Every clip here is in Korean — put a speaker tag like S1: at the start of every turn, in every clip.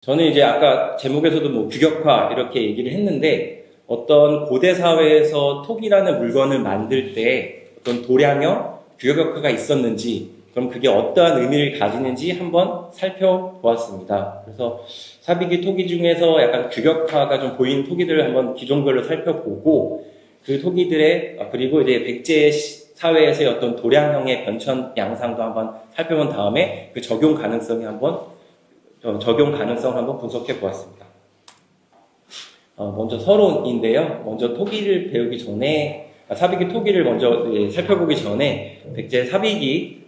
S1: 저는 이제 아까 제목에서도 뭐 규격화 이렇게 얘기를 했는데 어떤 고대 사회에서 톡이라는 물건을 만들 때 어떤 도량형 규격화가 있었는지 그럼 그게 어떠한 의미를 가지는지 한번 살펴보았습니다. 그래서 사비기 토기 중에서 약간 규격화가 좀 보이는 토기들을 한번 기종별로 살펴보고 그 토기들의 그리고 이제 백제 사회에서의 어떤 도량형의 변천 양상도 한번 살펴본 다음에 그 적용 가능성을 한번 분석해 보았습니다. 먼저 서론인데요. 먼저 토기를 배우기 전에, 사비기 토기를 먼저 살펴보기 전에, 백제 사비기,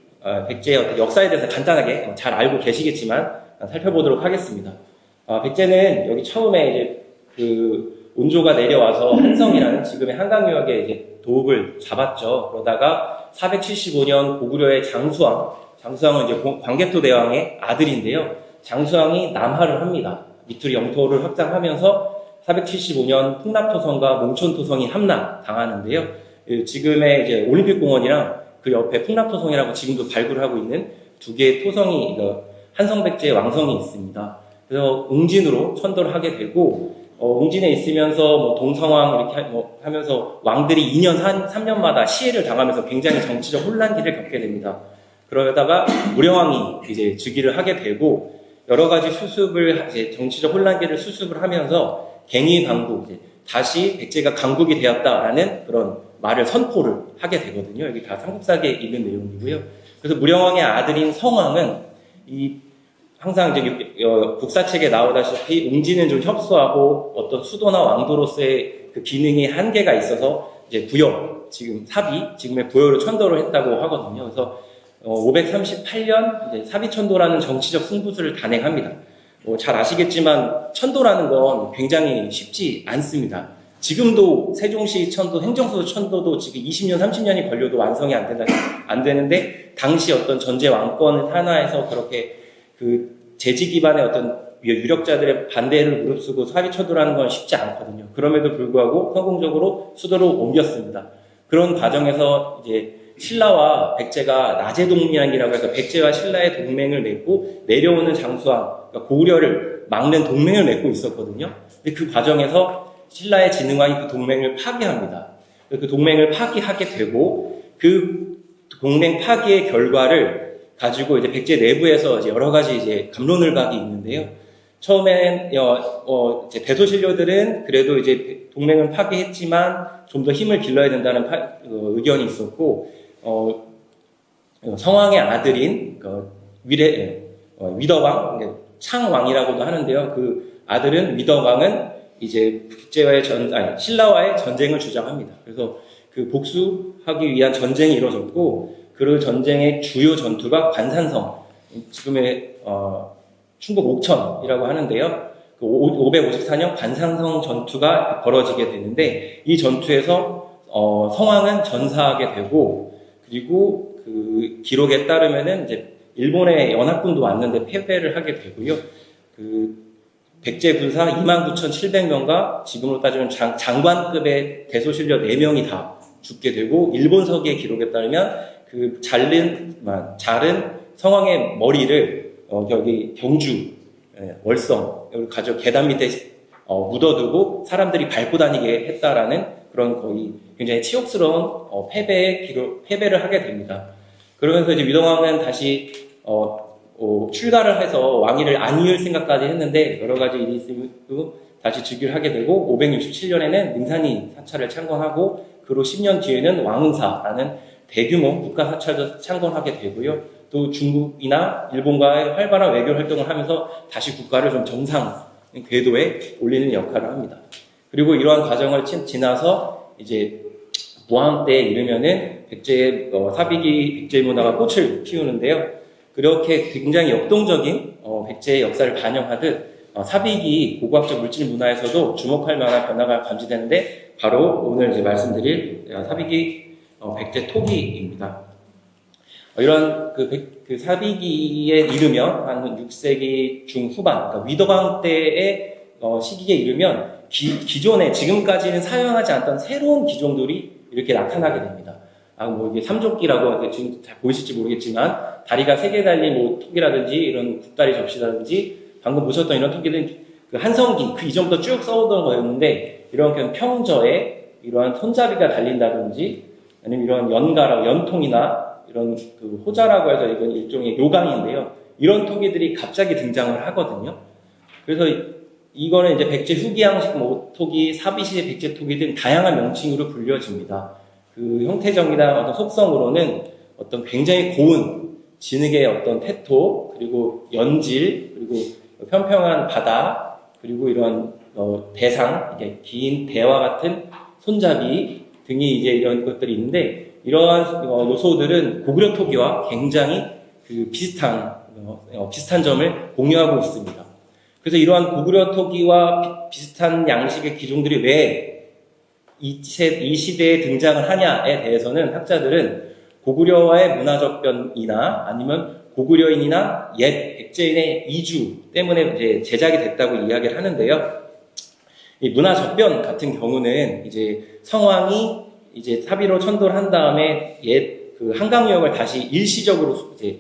S1: 백제의 어떤 역사에 대해서 간단하게 잘 알고 계시겠지만, 살펴보도록 하겠습니다. 백제는 여기 처음에 이제 그 온조가 내려와서 한성이라는 지금의 한강유역에 이제 도읍을 잡았죠. 그러다가 475년 고구려의 장수왕은 이제 광개토 대왕의 아들인데요. 장수왕이 남하를 합니다. 밑으로 영토를 확장하면서 475년 풍납토성과 몽촌토성이 함락당하는데요. 지금의 이제 올림픽공원이랑 그 옆에 풍납토성이라고 지금도 발굴하고 있는 두 개의 토성이 한성백제의 왕성이 있습니다. 그래서 웅진으로 천도를 하게 되고 웅진에 있으면서 뭐 동성왕 이렇게 하면서 왕들이 2년 3년마다 시해를 당하면서 굉장히 정치적 혼란기를 겪게 됩니다. 그러다가 무령왕이 이제 즉위를 하게 되고 여러 가지 이제 정치적 혼란기를 수습을 하면서 갱의강국, 다시 백제가 강국이 되었다라는 그런 말을 선포를 하게 되거든요. 여기 다 삼국사기에 있는 내용이고요. 그래서 무령왕의 아들인 성왕은 항상 이제 국사책에 나오다시피 웅진은 좀 협소하고 어떤 수도나 왕도로서의 그 기능이 한계가 있어서 이제 지금의 부여로 천도를 했다고 하거든요. 그래서 538년 사비천도라는 정치적 승부수를 단행합니다. 잘 아시겠지만 천도라는 건 굉장히 쉽지 않습니다. 지금도 세종시 천도, 행정소 천도도 지금 20년, 30년이 걸려도 완성이 안 되는데 당시 어떤 전제 왕권을 탄화해서 그렇게 그 제지 기반의 어떤 유력자들의 반대를 무릅쓰고 사비천도라는 건 쉽지 않거든요. 그럼에도 불구하고 성공적으로 수도로 옮겼습니다. 그런 과정에서 이제 신라와 백제가 나제동맹이라고 해서 백제와 신라의 동맹을 맺고 내려오는 장수왕, 그러니까 고구려를 막는 동맹을 맺고 있었거든요. 근데 그 과정에서 신라의 진흥왕이 그 동맹을 파기합니다. 그 동맹을 파기하게 되고 그 동맹 파기의 결과를 가지고 이제 백제 내부에서 이제 여러 가지 이제 갑론을박이 있는데요. 처음엔 이제 대소신료들은 그래도 이제 동맹을 파기했지만 좀 더 힘을 길러야 된다는 의견이 있었고 성왕의 아들인 위덕왕, 창왕이라고도 하는데요. 그 아들은 위덕왕은 이제 신라와의 전쟁을 주장합니다. 그래서 그 복수하기 위한 전쟁이 이루어졌고 그 전쟁의 주요 전투가 관산성, 지금의 충북 옥천이라고 하는데요. 554년 관산성 전투가 벌어지게 되는데 이 전투에서 성왕은 전사하게 되고 그리고 그 기록에 따르면은 이제 일본의 연합군도 왔는데 패배를 하게 되고요. 그 백제 군사 29,700명과 지금으로 따지면 장관급의 대소신료 4명이 다 죽게 되고 일본서기의 기록에 따르면 그 자른 성왕의 머리를 여기 경주 월성 여기 계단 밑에 묻어두고 사람들이 밟고 다니게 했다라는 그런 거의 굉장히 치욕스러운 패배를 하게 됩니다. 그러면서 이제 위덕왕은 다시 출가를 해서 왕위를 안 이을 생각까지 했는데 여러 가지 일이 있으고 다시 즉위를 하게 되고 567년에는 능산이 사찰을 창건하고 그로 10년 뒤에는 왕응사라는 대규모 국가 사찰도 창건하게 되고요. 또 중국이나 일본과의 활발한 외교 활동을 하면서 다시 국가를 좀 정상 궤도에 올리는 역할을 합니다. 그리고 이러한 과정을 지나서 이제 무왕 때에 이르면은 백제의 사비기 백제 문화가 꽃을 피우는데요. 그렇게 굉장히 역동적인 백제의 역사를 반영하듯 사비기 고고학적 물질 문화에서도 주목할 만한 변화가 감지되는데 바로 오늘 이제 말씀드릴 사비기 백제 토기입니다. 이런 그 사비기에 이르면 한 6세기 중후반, 그러니까 위덕왕 때의 시기에 이르면 기존에 지금까지는 사용하지 않던 새로운 기종들이 이렇게 나타나게 됩니다. 이게 삼조끼라고 지금 잘 보이실지 모르겠지만 다리가 3개 달린 뭐 톡이라든지 이런 굽다리 접시라든지 방금 보셨던 이런 토기는 그 한성기 그 이전부터 쭉 써오던 거였는데 이런 그냥 평저에 이러한 손잡이가 달린다든지 아니면 이런 연가라고 연통이나 이런 그 호자라고 해서 이건 일종의 요강인데요. 이런 토기들이 갑자기 등장을 하거든요. 그래서 이거는 이제 백제 후기 양식 토기, 사비시 백제 토기 등 다양한 명칭으로 불려집니다. 그 형태적이나 어떤 속성으로는 어떤 굉장히 고운 진흙의 어떤 태토, 그리고 연질, 그리고 평평한 바다, 그리고 이런 대상, 이게 긴 대와 같은 손잡이 등이 이제 이런 것들이 있는데 이러한 요소들은 고구려 토기와 굉장히 그 비슷한 점을 공유하고 있습니다. 그래서 이러한 고구려 토기와 비슷한 양식의 기종들이 왜 이 시대에 등장을 하냐에 대해서는 학자들은 고구려와의 문화적 변이나 아니면 고구려인이나 옛 백제인의 이주 때문에 이제 제작이 됐다고 이야기를 하는데요. 이 문화적 변 같은 경우는 이제 성왕이 이제 사비로 천도를 한 다음에 옛 그 한강유역을 다시 일시적으로 이제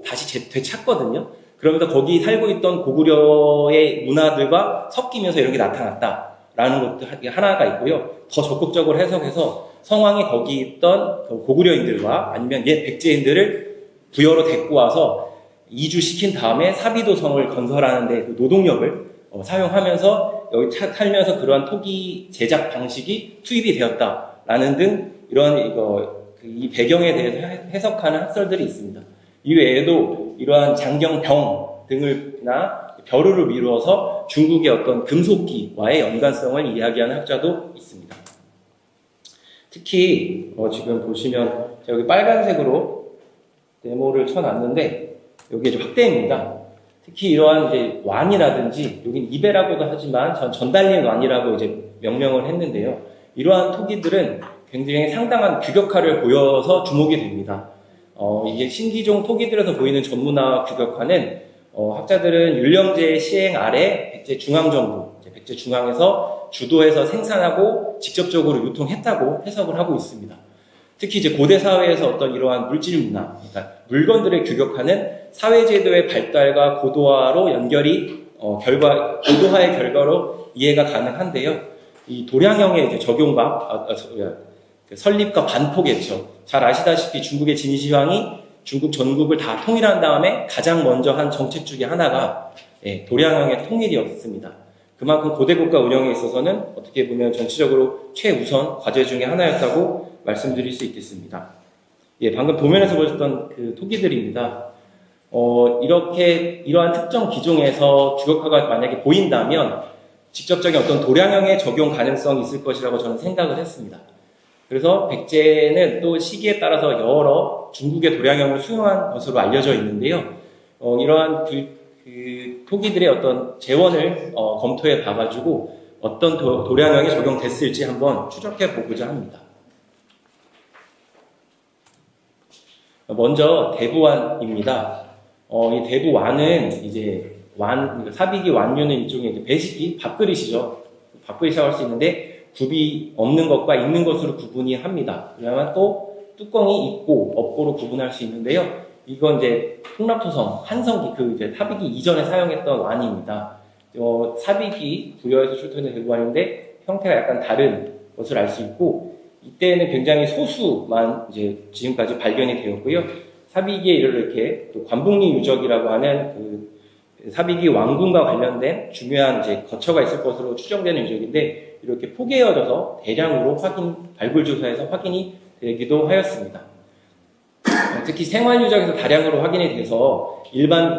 S1: 다시 되찾거든요. 그러면서 거기 살고 있던 고구려의 문화들과 섞이면서 이런 게 나타났다라는 것도 하나가 있고요. 더 적극적으로 해석해서 성왕이 거기 있던 고구려인들과 아니면 옛 백제인들을 부여로 데리고 와서 이주시킨 다음에 사비도성을 건설하는데 그 노동력을 사용하면서 여기 살면서 그러한 토기 제작 방식이 투입이 되었다라는 등 이러한 이 배경에 대해서 해석하는 학설들이 있습니다. 이외에도 이러한 장경병 등을나 벼루를 미루어서 중국의 어떤 금속기와의 연관성을 이야기하는 학자도 있습니다. 특히 지금 보시면 제가 여기 빨간색으로 네모를 쳐놨는데 여기 이제 확대입니다. 특히 이러한 이제 완이라든지 여긴 이배라고도 하지만 전 달린 완이라고 이제 명명을 했는데요. 이러한 토기들은 굉장히 상당한 규격화를 보여서 주목이 됩니다. 이게 신기종 토기들에서 보이는 전문화 규격화는 학자들은 율령제의 시행 아래 백제 중앙정부, 백제 중앙에서 주도해서 생산하고 직접적으로 유통했다고 해석을 하고 있습니다. 특히 이제 고대 사회에서 어떤 이러한 물질 문화, 그러니까 물건들의 규격화는 사회제도의 발달과 고도화로 연결이 고도화의 결과로 이해가 가능한데요. 이 도량형의 이제 적용과 설립과 반포겠죠. 잘 아시다시피 중국의 진시황이 중국 전국을 다 통일한 다음에 가장 먼저 한 정책 중에 하나가 도량형의 통일이었습니다. 그만큼 고대 국가 운영에 있어서는 어떻게 보면 전체적으로 최우선 과제 중에 하나였다고 말씀드릴 수 있겠습니다. 방금 도면에서 보셨던 그 토기들입니다. 이러한 특정 기종에서 규격화가 만약에 보인다면 직접적인 어떤 도량형의 적용 가능성이 있을 것이라고 저는 생각을 했습니다. 그래서 백제는 또 시기에 따라서 여러 중국의 도량형을 수용한 것으로 알려져 있는데요. 이러한 그 토기들의 어떤 재원을 검토해 봐가지고 어떤 도량형이 적용됐을지 한번 추적해 보고자 합니다. 먼저 대부완입니다. 이 대부완은 이제 사비기 완류는 일종의 이제 배식기, 밥그릇이죠. 밥그릇이라고 할 수 있는데 굽이 없는 것과 있는 것으로 구분이 합니다. 그러면 또 뚜껑이 있고 없고로 구분할 수 있는데요. 이건 이제 풍납토성, 한성기, 그 이제 사비기 이전에 사용했던 완입니다. 사비기 부여에서 출토된 대부완인데 형태가 약간 다른 것을 알 수 있고, 이때는 굉장히 소수만 이제 지금까지 발견이 되었고요. 사비기에 이렇게 관북리 유적이라고 하는 그 사비기 왕궁과 관련된 중요한 이제 거처가 있을 것으로 추정되는 유적인데 이렇게 포개어져서 대량으로 발굴 조사에서 확인이 되기도 하였습니다. 특히 생활 유적에서 다량으로 확인이 돼서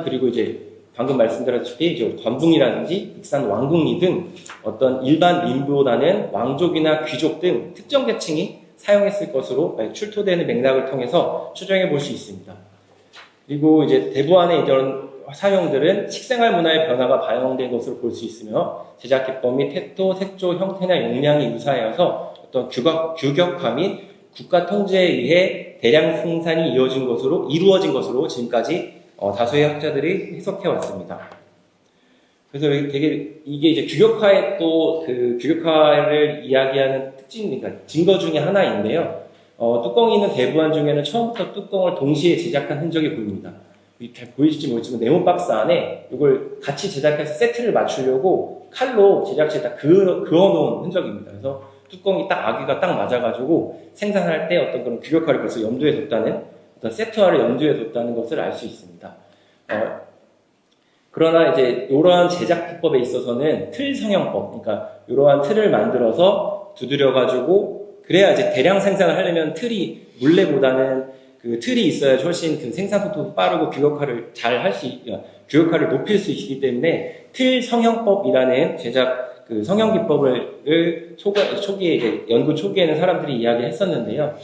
S1: 그리고 이제 방금 말씀드렸다시피 이제 관북이라든지 익산 왕궁리 등 어떤 일반 민보다는 왕족이나 귀족 등 특정 계층이 사용했을 것으로 출토되는 맥락을 통해서 추정해 볼 수 있습니다. 그리고 이제 대부완의 이런 사용들은 식생활 문화의 변화가 반영된 것으로 볼 수 있으며 제작 기법 및 태도, 색조, 형태나 용량이 유사하여서 어떤 규격화 및 국가 통제에 의해 대량 생산이 이루어진 것으로 지금까지 다수의 학자들이 해석해 왔습니다. 그래서 되게 이게 이제 규격화의 규격화를 이야기하는 그러니까 증거 중에 하나인데요. 뚜껑이 있는 대부완 중에는 처음부터 뚜껑을 동시에 제작한 흔적이 보입니다. 잘 보이실지 모르지만 네모 박스 안에 이걸 같이 제작해서 세트를 맞추려고 칼로 제작체에 딱 그어놓은 흔적입니다. 그래서 뚜껑이 딱 아기가 딱 맞아가지고 생산할 때 어떤 그런 규격화를 벌써 염두에 뒀다는 어떤 세트화를 염두에 뒀다는 것을 알 수 있습니다. 그러나 이제 이러한 제작 기법에 있어서는 틀 성형법, 그러니까 이러한 틀을 만들어서 두드려가지고 그래야 이제 대량 생산을 하려면 틀이 물레보다는 그 틀이 있어야 훨씬 그 생산 속도도 빠르고 규격화를 잘 할 수, 규격화를 높일 수 있기 때문에 틀 성형법이라는 제작 그 성형 기법을 초기에 이제 연구 초기에는 사람들이 이야기했었는데요.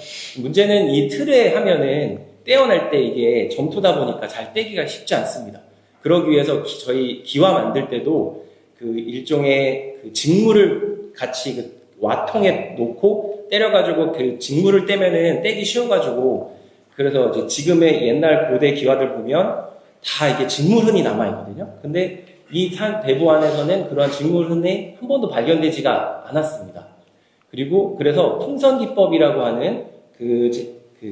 S1: 문제는 이 틀에 하면은 떼어낼 때 이게 점토다 보니까 잘 떼기가 쉽지 않습니다. 그러기 위해서 저희 기와 만들 때도 그 일종의 그 직물을 같이 그 와통에 놓고 때려가지고 그 직물을 떼면은 떼기 쉬워가지고 그래서 이제 지금의 옛날 고대 기와들 보면 다 이게 직물흔이 남아있거든요. 근데 이 대부 안에서는 그러한 직물흔이 한 번도 발견되지가 않았습니다. 그리고 그래서 풍선기법이라고 하는 그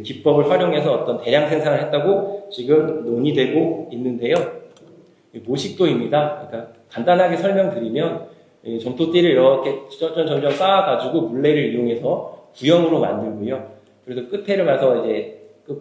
S1: 기법을 활용해서 어떤 대량 생산을 했다고 지금 논의되고 있는데요. 모식도입니다. 그러니까 간단하게 설명드리면 점토띠를 이렇게 점점 쌓아가지고 물레를 이용해서 구형으로 만들고요. 그래서 끝에를 가서 이제 그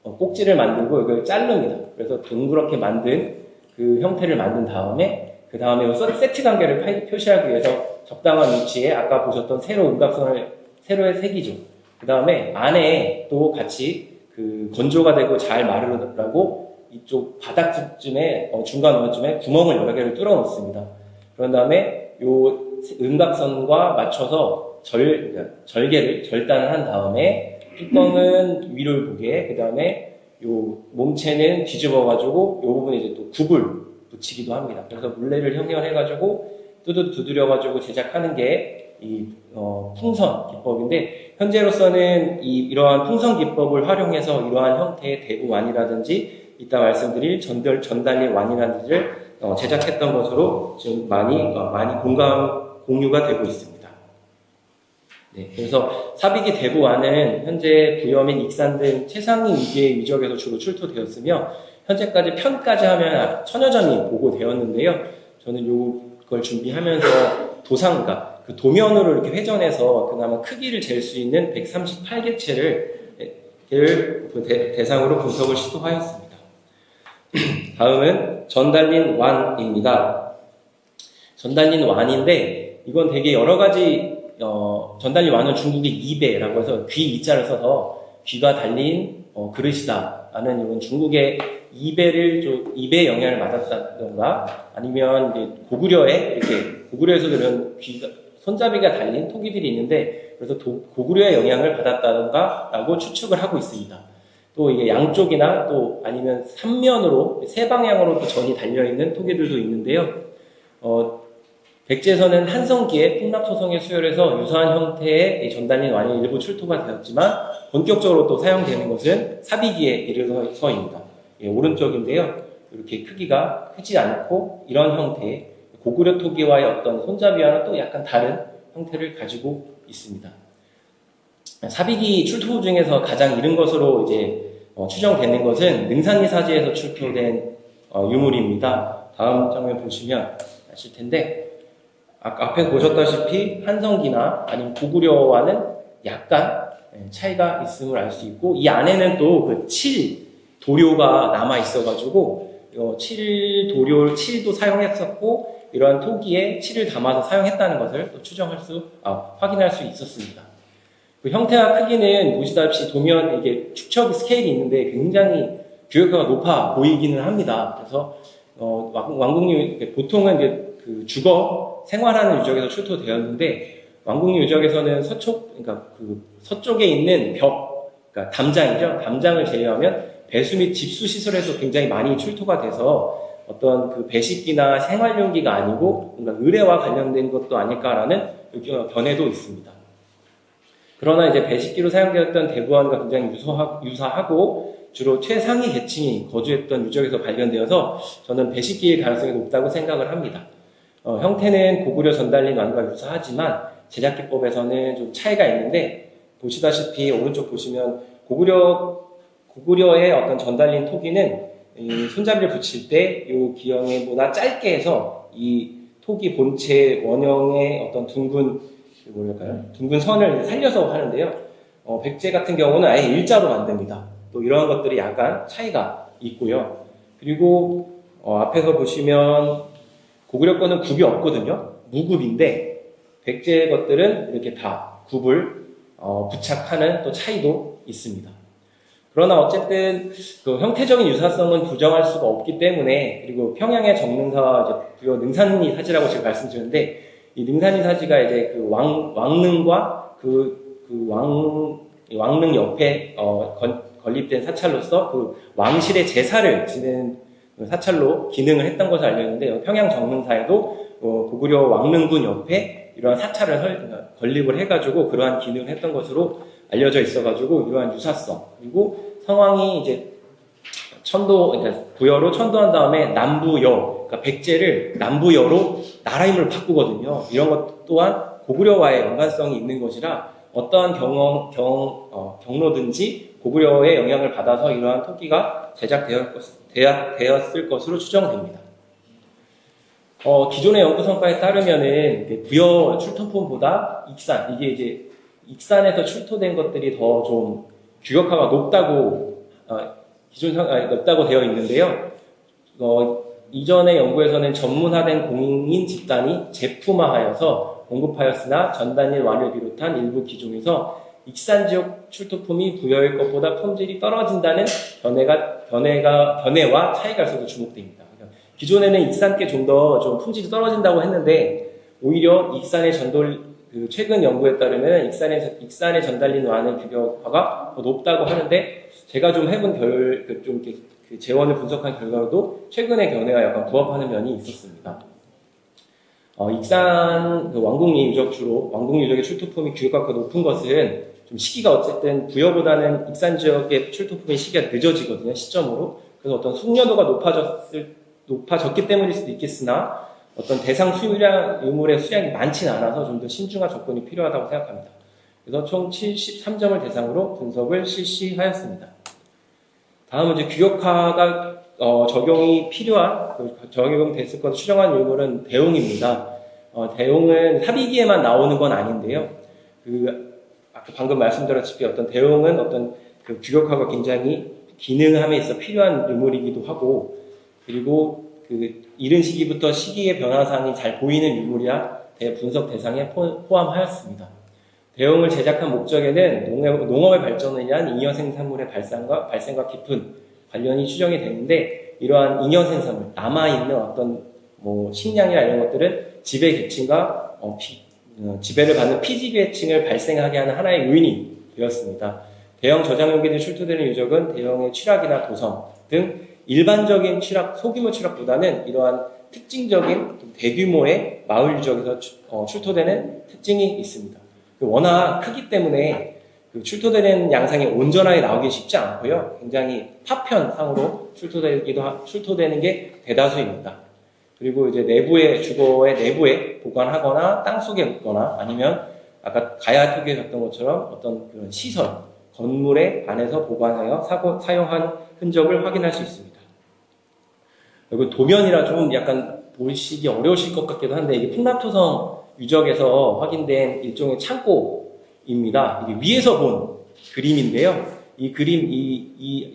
S1: 꼭지를 만들고 이걸 자릅니다. 그래서 둥그렇게 만든 그 형태를 만든 다음에 그 다음에 세트 관계를 표시하기 위해서 적당한 위치에 아까 보셨던 세로 음각선을 세로에 새기죠. 그 다음에 안에 또 같이 그 건조가 되고 잘 마르라고 이쪽 바닥쯤에 중간 어쯤에 구멍을 여러 개를 뚫어 놓습니다. 그런 다음에 요 음각선과 맞춰서 절개를 절단을 한 다음에 뚜껑은 위를 보게, 그 다음에 요 몸체는 뒤집어가지고 요 부분에 이제 또 굽을 붙이기도 합니다. 그래서 물레를 형성해가지고 두드려가지고 제작하는 게 이 풍선 기법인데 현재로서는 이러한 풍선 기법을 활용해서 이러한 형태의 대구 완이라든지 이따 말씀드릴 전달린 완이라든지를 제작했던 것으로 지금 많이 공유가 되고 있습니다. 네, 그래서 사비기 대구완은 현재 부여 및 익산 등 최상위 위계의 위적에서 주로 출토되었으며 현재까지 편까지 하면 1000여 점이 보고되었는데요. 저는 이걸 준비하면서 도상가 그 도면으로 이렇게 회전해서 그나마 크기를 잴 수 있는 138개체를 대상으로 분석을 시도하였습니다. 다음은 전달린 완입니다. 전달린 완인데 이건 되게 여러 가지 전달린 완은 중국의 이배라고 해서 귀 이자를 써서 귀가 달린 그릇이다 라는 이런 중국의 이배의 영향을 받았다던가 아니면 이제 고구려에서도 이런 손잡이가 달린 토기들이 있는데 그래서 고구려의 영향을 받았다던가 라고 추측을 하고 있습니다. 또 이게 양쪽이나 또 아니면 삼면으로 세 방향으로 또 전이 달려있는 토기들도 있는데요. 백제에서는 한성기에 풍납소성에 수혈해서 유사한 형태의 전달린 완이 일부 출토가 되었지만 본격적으로 또 사용되는 것은 사비기에 이르러서입니다. 예, 오른쪽인데요. 이렇게 크기가 크지 않고 이런 형태의 고구려 토기와의 어떤 손잡이와는 또 약간 다른 형태를 가지고 있습니다. 사비기 출토 중에서 가장 이른 것으로 이제 추정되는 것은 능산리 사지에서 출토된 유물입니다. 다음 장면 보시면 아실 텐데 앞에서 보셨다시피 한성기나 아니면 고구려와는 약간 차이가 있음을 알 수 있고 이 안에는 또 그 칠 도료가 남아 있어가지고 칠도 사용했었고 이러한 토기에 칠을 담아서 사용했다는 것을 또 확인할 수 있었습니다. 그 형태와 크기는 보시다시피 도면 이게 축척 스케일이 있는데 굉장히 규격화가 높아 보이기는 합니다. 그래서 왕궁류 보통은 이제 그 주거 생활하는 유적에서 출토되었는데 왕궁류 유적에서는 서쪽에 있는 그러니까 담장이죠. 담장을 제외하면 배수 및 집수 시설에서 굉장히 많이 출토가 돼서 어떤 그 배식기나 생활용기가 아니고 뭔가 의뢰와 관련된 것도 아닐까라는 견해도 있습니다. 그러나 이제 배식기로 사용되었던 대부안과 굉장히 유사하고 주로 최상위 계층이 거주했던 유적에서 발견되어서 저는 배식기일 가능성이 높다고 생각을 합니다. 형태는 고구려 전달린 완과 유사하지만 제작 기법에서는 좀 차이가 있는데 보시다시피 오른쪽 보시면 고구려 고구려의 어떤 전달린 토기는 이 손잡이를 붙일 때 이 기형보다 짧게 해서 이 토기 본체 원형의 어떤 둥근 선을 살려서 하는데요. 백제 같은 경우는 아예 일자로 만듭니다. 또 이런 것들이 약간 차이가 있고요. 그리고 앞에서 보시면 고구려 거는 굽이 없거든요. 무굽인데 백제 것들은 이렇게 다 굽을 부착하는 또 차이도 있습니다. 그러나 어쨌든 그 형태적인 유사성은 부정할 수가 없기 때문에, 그리고 평양의 정능사와 이제 부여 능산리 사지라고 제가 말씀드렸는데, 이 능산리 사지가 이제 그 왕릉과 왕릉 옆에 건립된 사찰로서 그 왕실의 제사를 지내는 사찰로 기능을 했던 것으로 알려졌는데, 평양 정능사에도 고구려 왕릉군 옆에 이러한 사찰을 건립을 해가지고 그러한 기능을 했던 것으로 알려져 있어가지고, 이러한 유사성, 그리고 성왕이 이제 부여로 천도한 다음에 남부여, 그러니까 백제를 남부여로 나라 이름을 바꾸거든요. 이런 것 또한 고구려와의 연관성이 있는 것이라 어떠한 경로든지 고구려의 영향을 받아서 이러한 토기가 제작되었을 것으로 추정됩니다. 기존의 연구 성과에 따르면은 부여 출토품보다 이게 이제 익산에서 출토된 것들이 더 좀 규격화가 높다고 되어 있는데요. 이전의 연구에서는 전문화된 공인 집단이 제품화하여서 공급하였으나 전단일 완을 비롯한 일부 기종에서 익산 지역 출토품이 부여의 것보다 품질이 떨어진다는 견해와 차이가 있어서 주목됩니다. 기존에는 익산께 좀 더 품질이 떨어진다고 했는데, 오히려 익산의 최근 연구에 따르면 익산에 전달린 완의 규격화가 더 높다고 하는데, 제가 좀 해본 재원을 분석한 결과로도 최근의 견해와 약간 부합하는 면이 있었습니다. 익산 왕궁리 유적의 출토품이 규격화가 높은 것은 좀 시기가 어쨌든 부여보다는 익산 지역의 출토품의 시기가 늦어지거든요, 시점으로. 그래서 어떤 숙련도가 높아졌기 때문일 수도 있겠으나, 어떤 대상 유물의 수량이 많지는 않아서 좀 더 신중한 접근이 필요하다고 생각합니다. 그래서 총 73점을 대상으로 분석을 실시하였습니다. 다음은 이제 규격화가 적용됐을 것으로 추정한 유물은 대웅입니다. 대웅은 사비기에만 나오는 건 아닌데요. 아까 방금 말씀드렸다시피 어떤 대웅은 어떤 규격화가 굉장히 기능함에 있어 필요한 유물이기도 하고, 그리고 이른 시기부터 시기의 변화상이 잘 보이는 유물이라 분석 대상에 포함하였습니다. 대웅을 제작한 목적에는 농업의 발전을 위한 잉여 생산물의 발생과 깊은 관련이 추정이 되는데, 이러한 잉여 생산물, 남아있는 어떤 식량이나 이런 것들은 지배계층과 지배를 받는 피지계층을 발생하게 하는 하나의 요인이 되었습니다. 대형 저장용기들이 출토되는 유적은 대형의 취락이나 도성 등 일반적인 소규모 취락보다는 이러한 특징적인 대규모의 마을 유적에서 출토되는 특징이 있습니다. 워낙 크기 때문에 출토되는 양상이 온전하게 나오기 쉽지 않고요. 굉장히 파편상으로 출토되는 게 대다수입니다. 그리고 이제 주거의 내부에 보관하거나 땅속에 묻거나, 아니면 아까 가야 토기에 봤던 것처럼 어떤 그런 시설, 건물의 안에서 보관하여 사용한 흔적을 확인할 수 있습니다. 그리고 도면이라 좀 약간 보시기 어려우실 것 같기도 한데, 이게 풍납토성 유적에서 확인된 일종의 창고입니다. 이게 위에서 본 그림인데요. 이 그림,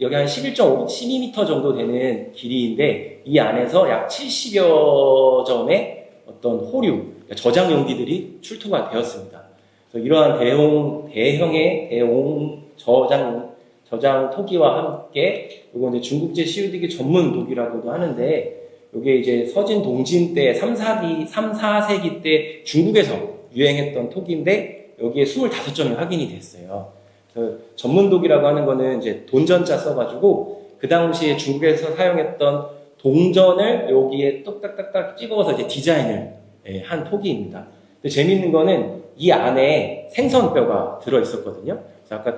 S1: 여기 한 12m 정도 되는 길이인데, 이 안에서 약 70여 점의 어떤 호류, 저장 용기들이 출토가 되었습니다. 그래서 이러한 대형의 저장 토기와 함께, 이건 이제 중국제 시우디기 전문 도기라고도 하는데, 이게 이제 서진 동진 때 3, 4세기 때 중국에서 유행했던 토기인데, 여기에 25점이 확인이 됐어요. 전문 도기라고 하는 거는 이제 돈전자 써가지고, 그 당시에 중국에서 사용했던 동전을 여기에 똑딱딱딱 찍어서 이제 디자인을 한 토기입니다. 근데 재밌는 거는 이 안에 생선뼈가 들어있었거든요. 아까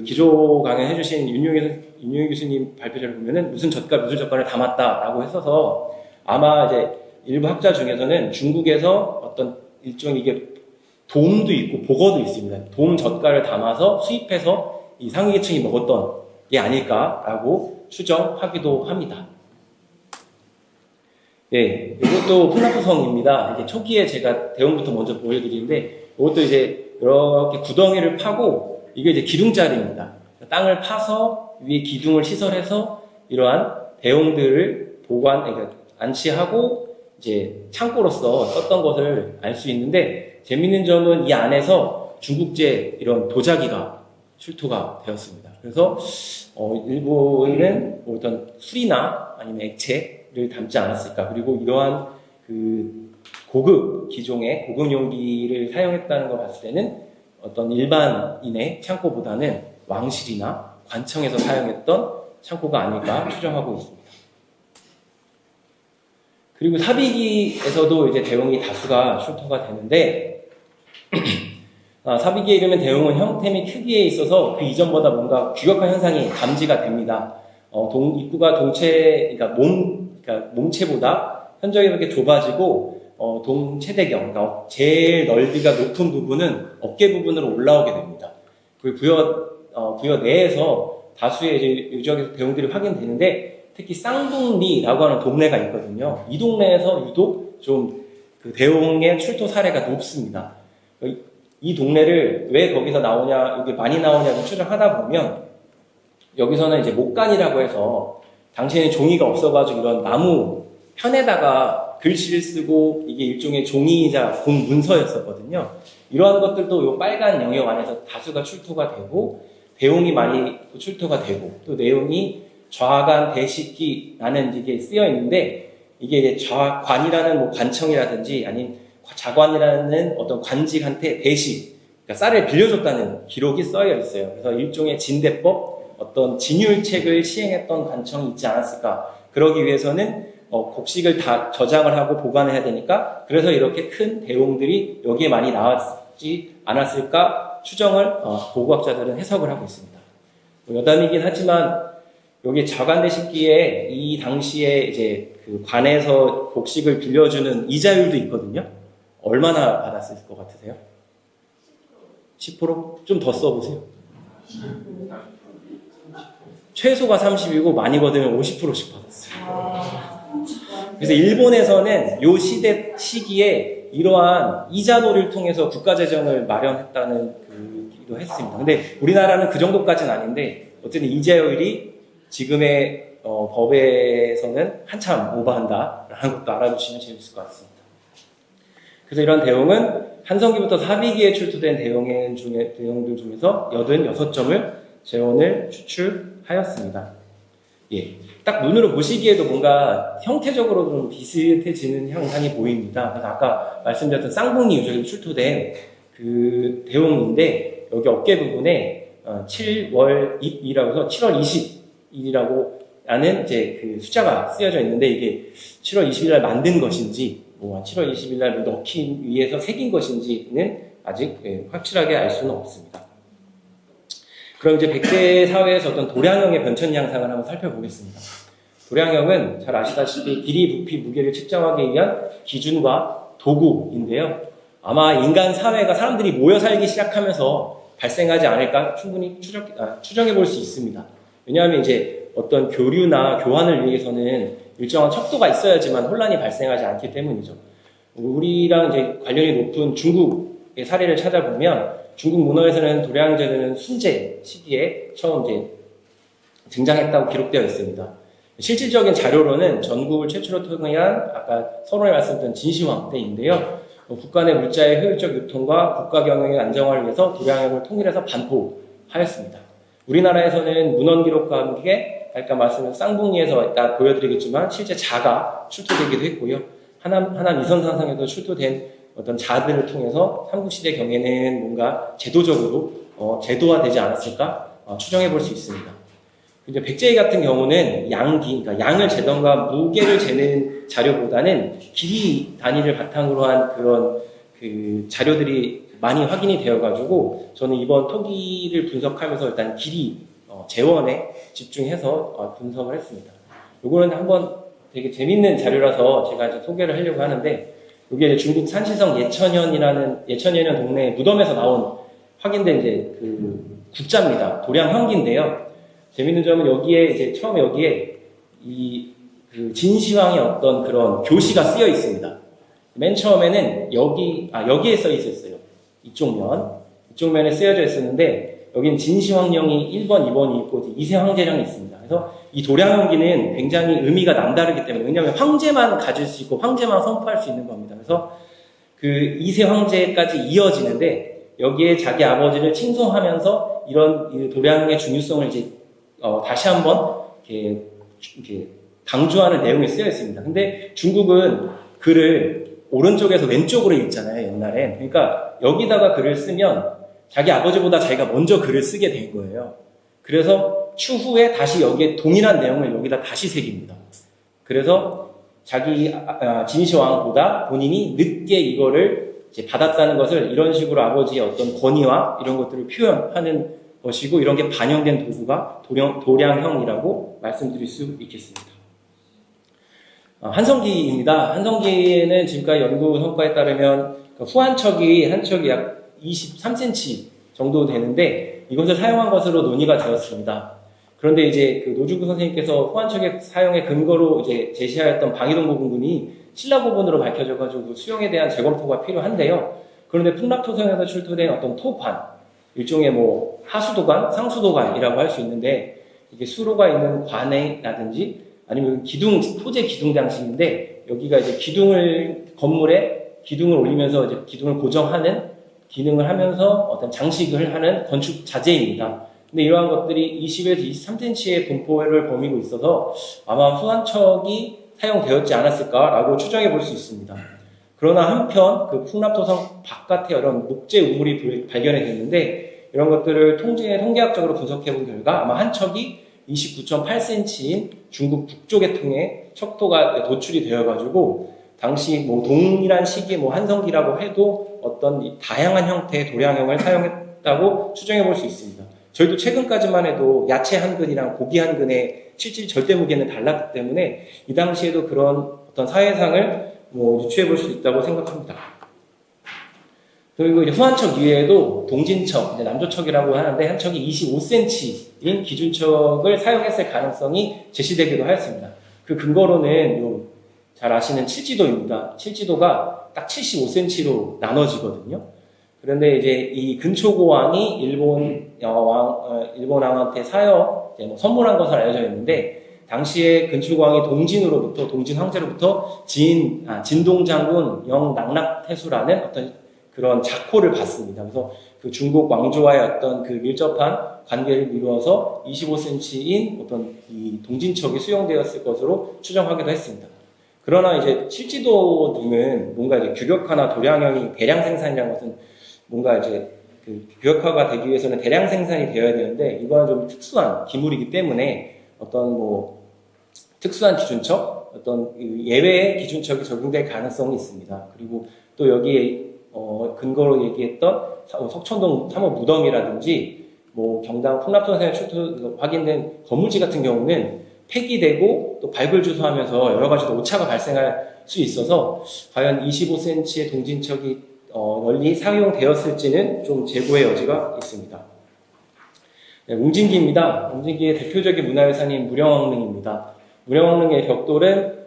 S1: 기조 강연 해주신 윤용희 교수님 발표자를 보면은 무슨 젓갈을 담았다라고 했어서, 아마 이제 일부 학자 중에서는 중국에서 어떤 이게 돔도 있고 보거도 있습니다. 돔 젓갈을 담아서 수입해서 이 상위계층이 먹었던 아닐까라고 추정하기도 합니다. 네, 이것도 폴라프성입니다. 이게 초기에 제가 대형부터 먼저 보여드리는데, 이것도 이제 이렇게 구덩이를 파고, 이게 이제 기둥자리입니다. 땅을 파서 위에 기둥을 시설해서 이러한 대형들을 그러니까 안치하고 이제 창고로서 썼던 것을 알 수 있는데, 재밌는 점은 이 안에서 중국제 이런 도자기가 출토가 되었습니다. 그래서 일본은 어떤 술이나 아니면 액체를 담지 않았을까. 그리고 이러한 그 고급 기종의 고급 용기를 사용했다는 걸 봤을 때는 어떤 일반인의 창고보다는 왕실이나 관청에서 사용했던 창고가 아닐까 추정하고 있습니다. 그리고 사비기에서도 이제 대웅이 다수가 출토가 되는데, 사비기에 이르면 대웅은 형태 및 크기에 있어서 그 이전보다 뭔가 규격화 현상이 감지가 됩니다. 입구가 그러니까 몸체보다 현저하게 좁아지고, 동체대경, 그러니까 제일 넓이가 높은 부분은 어깨 부분으로 올라오게 됩니다. 그리고 부여 내에서 다수의 이제 유적에서 대웅들이 확인되는데, 특히 쌍둥리라고 하는 동네가 있거든요. 이 동네에서 유독 좀 그 대웅의 출토 사례가 높습니다. 이 동네를 왜 거기서 나오냐, 여기 많이 나오냐고 추정하다 보면, 여기서는 이제 목간이라고 해서 당시에는 종이가 없어가지고 이런 나무 편에다가 글씨를 쓰고 이게 일종의 종이이자 공문서였었거든요. 이러한 것들도 이 빨간 영역 안에서 다수가 출토가 되고, 대웅이 많이 출토가 되고, 또 내용이 좌간 대식기라는 이게 쓰여 있는데, 이게 이제 관이라는 뭐 관청이라든지 아니면 자관이라는 어떤 관직한테 대식, 그러니까 쌀을 빌려줬다는 기록이 써여 있어요. 그래서 일종의 진대법, 어떤 진율책을 시행했던 관청이 있지 않았을까. 그러기 위해서는 곡식을 다 저장을 하고 보관을 해야 되니까, 그래서 이렇게 큰 대웅들이 여기에 많이 나왔지 않았을까 추정을 고고학자들은 해석을 하고 있습니다. 여담이긴 하지만 여기 자관대식기에 이 당시에 이제 그 관에서 곡식을 빌려주는 이자율도 있거든요. 얼마나 받았을 것 같으세요? 10%? 좀 더 써보세요. 최소가 30이고 많이 받으면 50%씩 받았어요. 그래서 일본에서는 요 시기에 이러한 이자놀이를 통해서 국가재정을 마련했다는 기도 했습니다. 근데 우리나라는 그 정도까지는 아닌데, 어쨌든 이자율이 지금의 법에서는 한참 오버한다라는 것도 알아두시면 재밌을 것 같습니다. 그래서 이런 대웅은 한성기부터 사비기에 출토된 대웅들 중에서 86점을 재원을 추출하였습니다. 예, 딱 눈으로 보시기에도 뭔가 형태적으로 좀 비슷해지는 형상이 보입니다. 그래서 아까 말씀드렸던 쌍둥이 유적이 출토된 그 대웅인데, 여기 어깨 부분에 7월 입이라고 해서 7월 20일이라고 하는 이제 그 숫자가 쓰여져 있는데, 이게 7월 20일 날 만든 것인지, 7월 20일 날 넣기 위해서 새긴 것인지는 아직 확실하게 알 수는 없습니다. 그럼 이제 백제 사회에서 어떤 도량형의 변천 양상을 한번 살펴보겠습니다. 도량형은 잘 아시다시피 길이, 부피, 무게를 측정하기 위한 기준과 도구인데요. 아마 인간 사회가 사람들이 모여 살기 시작하면서 발생하지 않을까 충분히 추정해 볼 수 있습니다. 왜냐하면 이제 어떤 교류나 교환을 위해서는 일정한 척도가 있어야지만 혼란이 발생하지 않기 때문이죠. 우리랑 이제 관련이 높은 중국의 사례를 찾아보면, 중국 문헌에서는 도량제도는 순제 시기에 처음 이제 등장했다고 기록되어 있습니다. 실질적인 자료로는 전국을 최초로 통일한 아까 서론에 말씀드렸던 진시황 때인데요. 국가 내 물자의 효율적 유통과 국가 경영의 안정화를 위해서 도량형을 통일해서 반포하였습니다. 우리나라에서는 문헌 기록과 함께 아까 말씀드린 쌍둥이에서 이따 보여드리겠지만 실제 자가 출토되기도 했고요. 하남 이선상상에도 출토된 어떤 자들을 통해서 삼국시대 경에는 뭔가 제도적으로 제도화되지 않았을까 추정해 볼 수 있습니다. 이제 백제희 같은 경우는 그러니까 양을 재던가 무게를 재는 자료보다는 길이 단위를 바탕으로 한 그런 그 자료들이 많이 확인이 되어가지고, 저는 이번 토기를 분석하면서 일단 길이 재원에 집중해서 분석을 했습니다. 요거는 한번 되게 재밌는 자료라서 제가 이제 소개를 하려고 하는데, 이게 중국 산시성 예천현이라는 동네 무덤에서 나온 확인된 이제 그 국자입니다. 도량형기인데요. 재밌는 점은 여기에 이제 처음에 여기에 그 진시황의 어떤 그런 교시가 쓰여 있습니다. 맨 처음에는 여기에 써 있었어요. 이쪽 면에 쓰여져 있었는데 여기는 진시황령이 1번, 2번이 있고 이세 황제령이 있습니다. 그래서 이 도량형기는 굉장히 의미가 남다르기 때문에, 왜냐하면 황제만 가질 수 있고 황제만 선포할 수 있는 겁니다. 그래서 그 이세 황제까지 이어지는데 여기에 자기 아버지를 칭송하면서 이런 도량의 중요성을 이제 다시 한번 이렇게 강조하는 내용이 쓰여 있습니다. 근데 중국은 글을 오른쪽에서 왼쪽으로 읽잖아요, 옛날에. 그러니까 여기다가 글을 쓰면 자기 아버지보다 자기가 먼저 글을 쓰게 된 거예요. 그래서 추후에 다시 여기에 동일한 내용을 여기다 다시 새깁니다. 그래서 자기 진시황보다 본인이 늦게 이거를 이제 받았다는 것을 이런 식으로 아버지의 어떤 권위와 이런 것들을 표현하는 것이고, 이런 게 반영된 도구가 도량형이라고 말씀드릴 수 있겠습니다. 한성기입니다. 한성기에는 지금까지 연구 성과에 따르면 후한척이 한 척이 약 23cm 정도 되는데 이것을 사용한 것으로 논의가 되었습니다. 그런데 이제 그 노중구 선생님께서 후한척의 사용의 근거로 이제 제시하였던 방이동 부분군이 신라 부분으로 밝혀져가지고 수용에 대한 재검토가 필요한데요. 그런데 풍납토성에서 출토된 어떤 토관, 일종의 뭐 하수도관, 상수도관이라고 할 수 있는데, 이게 수로가 있는 관에라든지 아니면 토제 기둥 장식인데, 여기가 이제 건물에 기둥을 올리면서 이제 기둥을 고정하는 기능을 하면서 어떤 장식을 하는 건축 자재입니다. 근데 이러한 것들이 20에서 23cm의 분포를 범위고 있어서 아마 후한척이 사용되었지 않았을까라고 추정해 볼 수 있습니다. 그러나 한편 그 풍납토성 바깥에 여러 목재 우물이 발견이 됐는데, 이런 것들을 통계학적으로 분석해 본 결과 아마 한 척이 29.8cm인 중국 북쪽의 통에 척토가 도출이 되어가지고, 당시 뭐 동일한 시기에 뭐 한성기라고 해도 어떤 다양한 형태의 도량형을 사용했다고 추정해 볼 수 있습니다. 저희도 최근까지만 해도 야채 한근이랑 고기 한근의 실질 절대 무게는 달랐기 때문에 이 당시에도 그런 어떤 사회상을 뭐 유추해 볼 수 있다고 생각합니다. 그리고 이제 후한척 이외에도 동진척, 남조척이라고 하는데 한 척이 25cm인 기준척을 사용했을 가능성이 제시되기도 하였습니다. 그 근거로는 잘 아시는 칠지도입니다. 칠지도가 딱 75cm로 나눠지거든요. 그런데 이제 이 근초고왕이 일본 왕한테 선물한 것으로 알려져 있는데, 당시에 근초고왕이 동진 황제로부터 진동장군 영낙낙태수라는 어떤 그런 자코를 받습니다. 그래서 그 중국 왕조와의 어떤 그 밀접한 관계를 이루어서 25cm인 어떤 이 동진척이 수용되었을 것으로 추정하기도 했습니다. 그러나 이제 칠지도 등은 뭔가 이제 규격화나 도량형이 대량 생산이라는 것은 뭔가 이제 그 규격화가 되기 위해서는 대량 생산이 되어야 되는데, 이거는 좀 특수한 기물이기 때문에 어떤 뭐 특수한 기준척, 어떤 예외의 기준척이 적용될 가능성이 있습니다. 그리고 또 여기에 근거로 얘기했던 석천동 3호 무덤이라든지 뭐 경당 풍납토성에 확인된 건물지 같은 경우는 폐기되고 또 발굴 주소하면서 여러 가지 오차가 발생할 수 있어서 과연 25cm의 동진척이 널리 사용되었을지는 좀 재고의 여지가 있습니다. 네, 웅진기입니다. 웅진기의 대표적인 문화유산인 무령왕릉입니다. 무령왕릉의 벽돌은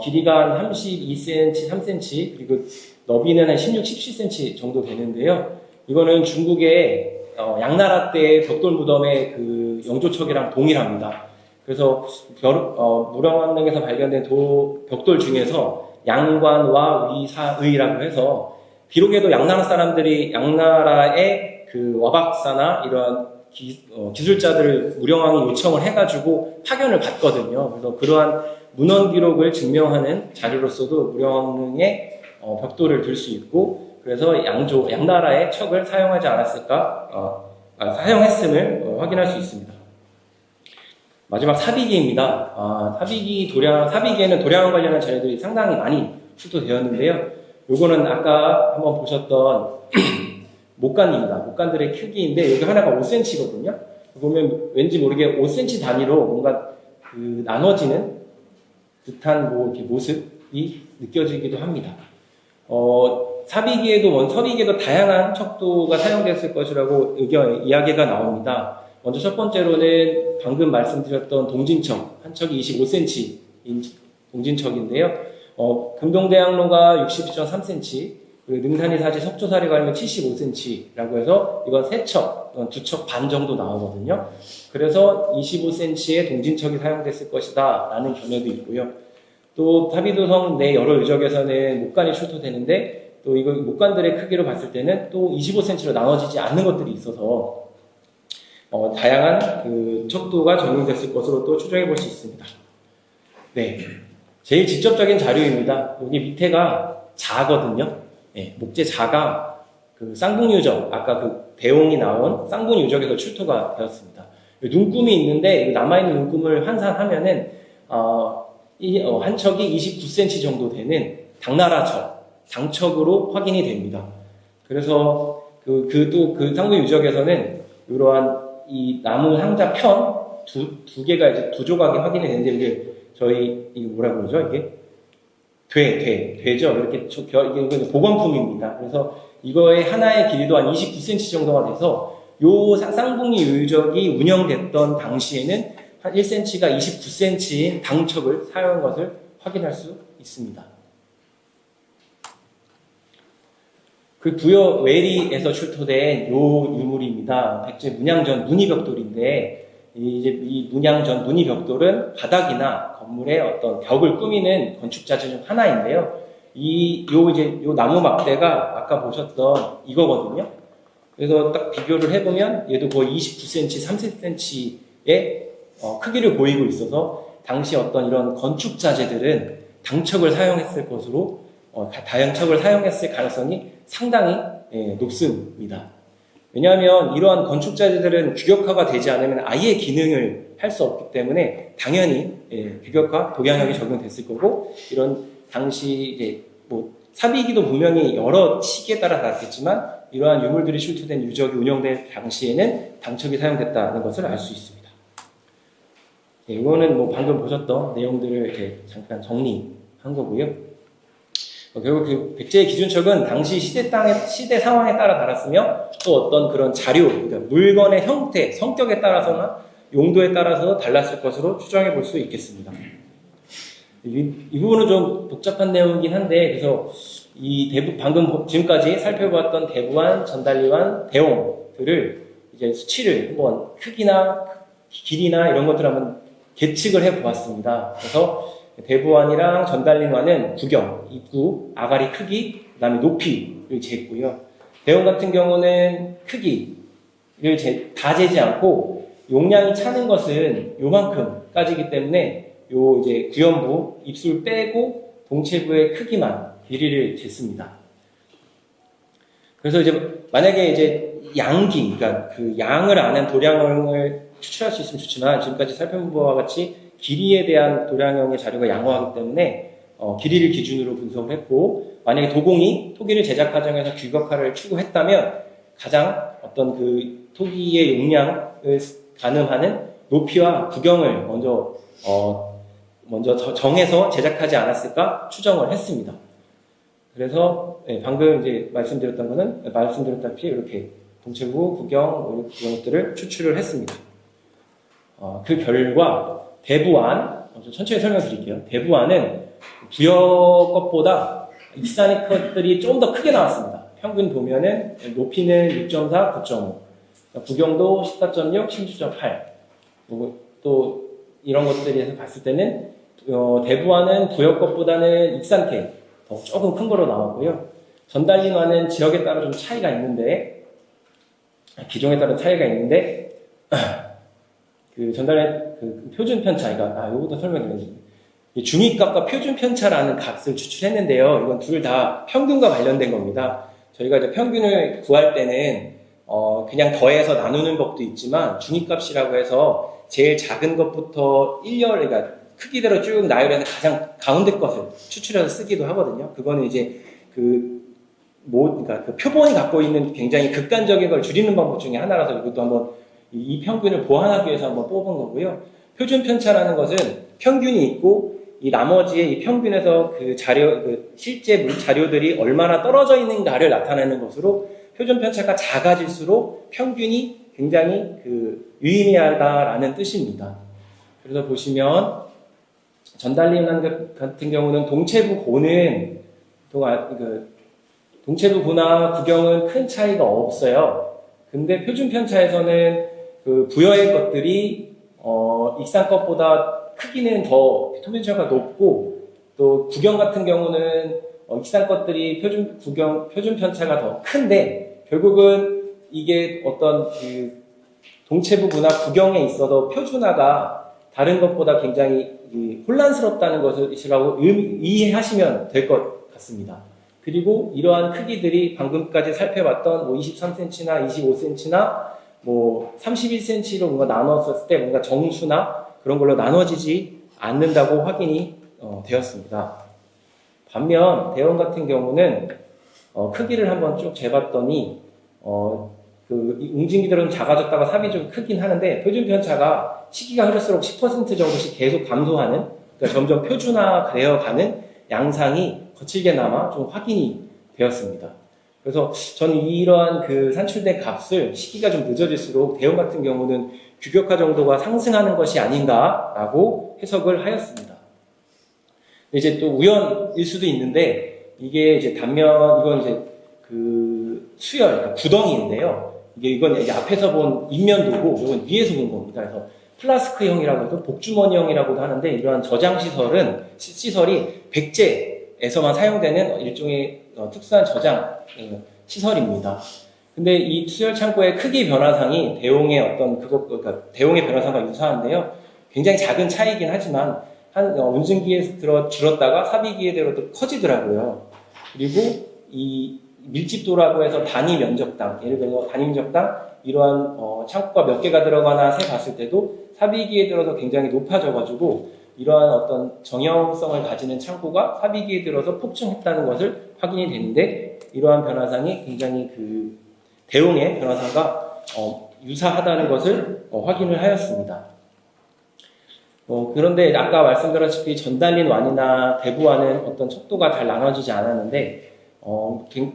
S1: 길이가 한 32cm, 3cm, 그리고 너비는 한 16, 17cm 정도 되는데요. 이거는 중국의 양나라 때의 벽돌 무덤의 그 영조척이랑 동일합니다. 그래서 무령왕릉에서 발견된 벽돌 중에서 양관와 위사의라고 해서, 비록에도 양나라 사람들이 양나라의 그 와박사나 이러한 기술자들을 무령왕이 요청을 해가지고 파견을 받거든요. 그래서 그러한 문헌 기록을 증명하는 자료로서도 무령왕릉의 벽돌을 들 수 있고, 그래서 양나라의 척을 사용하지 않았을까, 사용했음을 확인할 수 있습니다. 마지막 사비기입니다. 사비기에는 도량왕 관련한 자료들이 상당히 많이 출토되었는데요. 요거는 아까 한번 보셨던 목간입니다. 목간들의 크기인데, 여기 하나가 5cm거든요. 보면 왠지 모르게 5cm 단위로 뭔가 그 나눠지는 듯한 뭐 이렇게 모습이 느껴지기도 합니다. 서비기에도 다양한 척도가 사용됐을 것이라고 이야기가 나옵니다. 먼저 첫 번째로는 방금 말씀드렸던 동진척, 한 척이 25cm인 동진척인데요. 금동대학로가 62.3cm, 그리고 능산이사지 석조사리 가면 75cm라고 해서 이건 3척, 2척 반 정도 나오거든요. 그래서 25cm의 동진척이 사용됐을 것이다 라는 견해도 있고요. 또 사비도성 내 여러 유적에서는 목간이 출토되는데 또 이거 목간들의 크기로 봤을 때는 또 25cm로 나눠지지 않는 것들이 있어서 다양한 그 척도가 적용됐을 것으로 또 추정해 볼 수 있습니다. 네, 제일 직접적인 자료입니다. 여기 밑에가 자거든요. 네, 목재 자가 그 쌍북유적, 아까 그 대홍이 나온 쌍북유적에서 출토가 되었습니다. 눈금이 있는데 남아있는 눈금을 환산하면은 한 척이 29cm 정도 되는 당나라척, 당척으로 확인이 됩니다. 그래서 그 쌍북유적에서는 이러한 이 나무 상자 편 두 개가 이제 두 조각이 확인이 되는데 이게 이게 뭐라 그러죠? 이게 되죠. 이렇게 이게 보건품입니다. 그래서 이거의 하나의 길이도 한 29cm 정도가 돼서 요 쌍북리 유적이 운영됐던 당시에는 한 1cm가 29cm인 당척을 사용한 것을 확인할 수 있습니다. 그 부여 외리에서 출토된 요 유물입니다. 백제 문양전 문의벽돌인데 이 문양전 문의벽돌은 바닥이나 건물의 어떤 벽을 꾸미는 건축자재 중 하나인데요. 요 나무 막대가 아까 보셨던 이거거든요. 그래서 딱 비교를 해보면 얘도 거의 29cm, 30cm의 크기를 보이고 있어서 당시 어떤 이런 건축자재들은 당척을 사용했을 것으로 다양척을 사용했을 가능성이 상당히 높습니다. 왜냐하면 이러한 건축자재들은 규격화가 되지 않으면 아예 기능을 할 수 없기 때문에 당연히 규격화, 도량형이 적용됐을 거고 이런 당시 이제 사비기도 분명히 여러 시기에 따라 다르겠지만 이러한 유물들이 출토된 유적이 운영될 당시에는 당척이 사용됐다는 것을 알 수 있습니다. 이거는 방금 보셨던 내용들을 이렇게 잠깐 정리한 거고요. 결국 그 백제의 기준척은 당시 시대 상황에 따라 달랐으며 또 어떤 그런 자료, 그러니까 물건의 형태, 성격에 따라서나 용도에 따라서 달랐을 것으로 추정해 볼 수 있겠습니다. 이 부분은 좀 복잡한 내용이긴 한데, 그래서 방금 지금까지 살펴보았던 대부환, 전달리환, 대홍들을 이제 수치를 한번 크기나 길이나 이런 것들을 한번 계측을 해 보았습니다. 그래서 대부환이랑 전달리환은 구경, 입구, 아가리 크기, 그 다음에 높이를 쟀고요. 대홍 같은 경우는 크기를 다 재지 않고 용량이 차는 것은 요만큼까지이기 때문에 요 이제 구연부, 입술 빼고 동체부의 크기만 길이를 쟀습니다. 그래서 이제 만약에 이제 양기, 그러니까 그 양을 아는 도량을 추출할 수 있으면 좋지만 지금까지 살펴본 바와 같이 길이에 대한 도량형의 자료가 양호하기 때문에 길이를 기준으로 분석을 했고 만약에 도공이 토기를 제작 과정에서 규격화를 추구했다면 가장 어떤 그 토기의 용량을 가늠하는 높이와 구경을 먼저 정해서 제작하지 않았을까 추정을 했습니다. 그래서 방금 이제 말씀드렸다시피 이렇게 동체부, 구경 이런 것들을 추출을 했습니다. 그 결과 대부환, 천천히 설명드릴게요. 대부환은 부여 것보다 익산의 것들이 좀 더 크게 나왔습니다. 평균 보면은 높이는 6.4, 9.5, 구경도 14.6, 16.8. 또 이런 것들에서 봤을 때는 대부환은 부여 것보다는 익산태 더 조금 큰 거로 나왔고요. 전달리환은 지역에 따라 좀 차이가 있는데 기종에 따라 차이가 있는데 그 전달의 그 표준 편차, 요것도 설명드리겠습니다. 중위값과 표준 편차라는 값을 추출했는데요. 이건 둘 다 평균과 관련된 겁니다. 저희가 이제 평균을 구할 때는 그냥 더해서 나누는 법도 있지만 중위값이라고 해서 제일 작은 것부터 그러니까 크기대로 쭉 나열해서 가장 가운데 것을 추출해서 쓰기도 하거든요. 그거는 이제 그러니까 그 표본이 갖고 있는 굉장히 극단적인 걸 줄이는 방법 중에 하나라서 이것도 한번 이 평균을 보완하기 위해서 한번 뽑은 거고요. 표준 편차라는 것은 평균이 있고 이 나머지의 이 평균에서 그 실제 자료들이 얼마나 떨어져 있는가를 나타내는 것으로 표준 편차가 작아질수록 평균이 굉장히 유의미하다라는 뜻입니다. 그래서 보시면 전달림 같은 경우는 동체부 고는 동체부 고나 구경은 큰 차이가 없어요. 근데 표준 편차에서는 부여의 것들이 익산 것보다 크기는 더 표준편차가 높고, 또 구경 같은 경우는 익산 것들이 표준 편차가 더 큰데, 결국은 이게 어떤 동체부 구나 구경에 있어도 표준화가 다른 것보다 굉장히 혼란스럽다는 것이라고 이해하시면 될 것 같습니다. 그리고 이러한 크기들이 방금까지 살펴봤던 23cm나 25cm나 31cm로 뭔가 나눴을 때 뭔가 정수나 그런 걸로 나눠지지 않는다고 확인이 되었습니다. 반면 대원 같은 경우는 크기를 한번 쭉 재봤더니 웅진기들은 작아졌다가 삽이 좀 크긴 하는데, 표준 편차가 시기가 흐를수록 10% 정도씩 계속 감소하는, 그러니까 점점 표준화되어가는 양상이 거칠게나마 좀 확인이 되었습니다. 그래서 저는 이러한 산출된 값을 시기가 좀 늦어질수록 대원 같은 경우는 규격화 정도가 상승하는 것이 아닌가라고 해석을 하였습니다. 이제 또 우연일 수도 있는데, 이게 이제 이건 이제 수열, 그러니까 구덩이인데요. 이건 이제 앞에서 본 인면도고, 이건 위에서 본 겁니다. 그래서 플라스크형이라고 해서 복주머니형이라고도 하는데, 이러한 저장 시설이 백제에서만 사용되는 일종의 특수한 저장 시설입니다. 근데 이 수열 창고의 크기 변화상이 대용의 그러니까 대용의 변화상과 유사한데요. 굉장히 작은 차이긴 하지만 운전기에 줄었다가 삽입기에 들어도 커지더라고요. 그리고 이 밀집도라고 해서 단위 면적당, 예를 들어 단위 면적당 이러한 창고가 몇 개가 들어가나 세봤을 때도 삽입기에 들어서 굉장히 높아져가지고, 이러한 어떤 정형성을 가지는 창고가 삽입기에 들어서 폭증했다는 것을 확인이 되는데, 이러한 변화상이 굉장히 대용의 변화상과 유사하다는 것을 확인을 하였습니다. 그런데 아까 말씀드렸다시피 전달린 완이나 대부완은 어떤 척도가 잘 나눠지지 않았는데,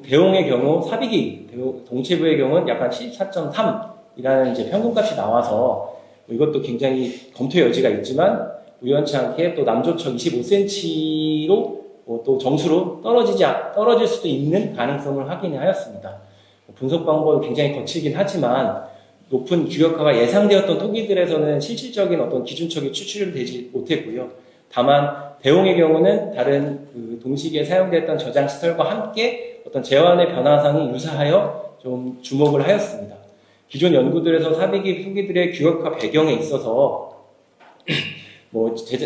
S1: 대용의 경우 삽입기 동체부의 경우는 약간 74.3이라는 이제 평균값이 나와서 이것도 굉장히 검토 여지가 있지만, 우연치 않게 또 남조척 25cm로 또 정수로 떨어질 수도 있는 가능성을 확인하였습니다. 분석 방법이 굉장히 거칠긴 하지만, 높은 규격화가 예상되었던 토기들에서는 실질적인 어떤 기준척이 추출되지 못했고요. 다만 대용의 경우는 다른 동시기에 사용됐던 저장 시설과 함께 어떤 제환의 변화상이 유사하여 좀 주목을 하였습니다. 기존 연구들에서 삽입기 토기들의 규격화 배경에 있어서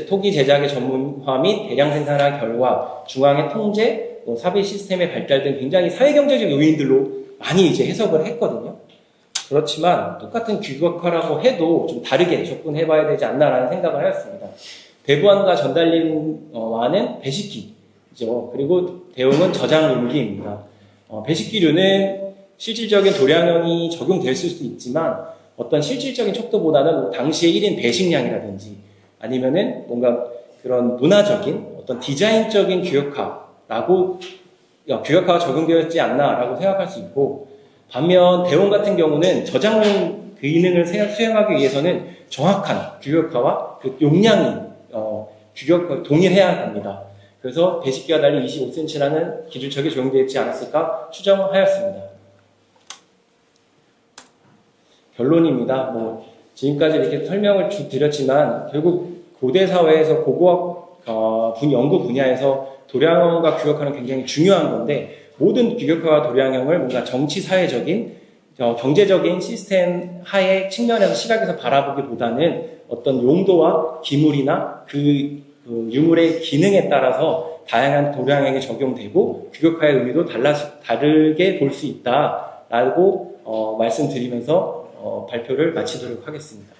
S1: 토기 제작의 전문화 및 대량 생산화 결과, 중앙의 통제, 삽입 시스템의 발달 등 굉장히 사회경제적 요인들로 많이 이제 해석을 했거든요. 그렇지만 똑같은 규격화라고 해도 좀 다르게 접근해봐야 되지 않나라는 생각을 하였습니다. 대부완과 전달림와는 배식기죠. 그리고 대용은 저장 용기입니다. 배식기류는 실질적인 도량형이 적용될 수도 있지만, 어떤 실질적인 척도보다는 당시의 1인 배식량이라든지 아니면은 뭔가 그런 문화적인 어떤 디자인적인 규격화가 적용되었지 않나라고 생각할 수 있고, 반면 대용 같은 경우는 저장 기능을 수행하기 위해서는 정확한 규격화와 용량이 동일해야 합니다. 그래서 배식기와 달리 25cm라는 기준척이 적용되지 않았을까 추정하였습니다. 결론입니다. 지금까지 이렇게 설명을 쭉 드렸지만, 결국 고대 사회에서 고고학 연구 분야에서 도량형과 규격화는 굉장히 중요한 건데, 모든 규격화와 도량형을 뭔가 정치 사회적인 경제적인 시스템 하의 측면에서 시각에서 바라보기보다는 어떤 용도와 기물이나 유물의 기능에 따라서 다양한 도량형이 적용되고 규격화의 의미도 다르게 볼 수 있다라고 말씀드리면서 발표를 마치도록 하겠습니다.